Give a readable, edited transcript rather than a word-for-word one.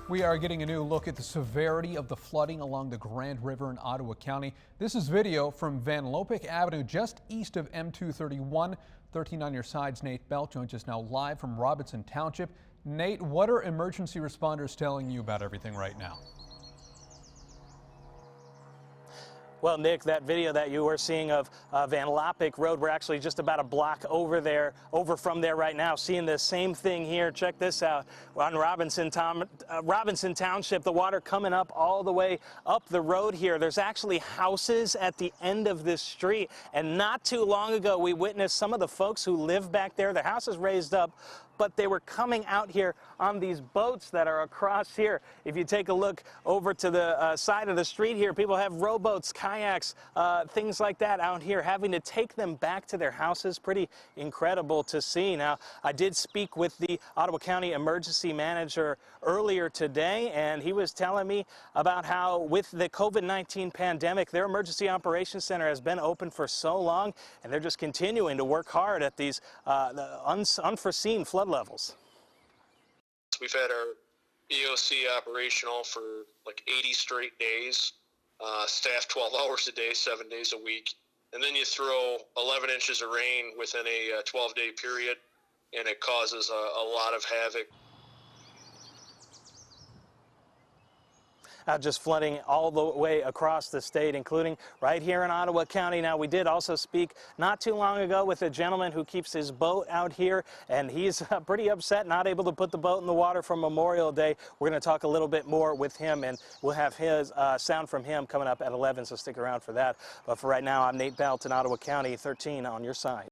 We are getting a new look at the severity of the flooding along the Grand River in Ottawa County. This is video from Van Lopik Avenue just east of M231. 13 on your sides, Nate Bell joins us now live from Robinson Township. Nate, what are emergency responders telling you about everything right now? Well, Nick, that video that you were seeing of Van Lopik Road, we're actually just about a block over from there right now, seeing the same thing here. Check this out. On Robinson Township, the water coming up all the way up the road here. There's actually houses at the end of this street, and not too long ago, we witnessed some of the folks who live back there. Their house is raised up, but they were coming out here on these boats that are across here. If you take a look over to the side of the street here, people have rowboats, kayaks, things like that out here, having to take them back to their houses. Pretty incredible to see. Now, I did speak with the Ottawa County Emergency Manager earlier today, and he was telling me about how with the COVID-19 pandemic, their Emergency Operations Center has been open for so long, and they're just continuing to work hard at these unforeseen flood levels. We've had our EOC operational for like 80 straight days, staffed 12 hours a day, 7 days a week. And then you throw 11 inches of rain within a 12-day period, and it causes a lot of havoc. Just flooding all the way across the state, including right here in Ottawa County. Now, we did also speak not too long ago with a gentleman who keeps his boat out here, and he's pretty upset not able to put the boat in the water for Memorial Day. We're going to talk a little bit more with him, and we'll have his sound from him coming up at 11, so stick around for that. But for right now, I'm Nate Bell in Ottawa County, 13 on your side.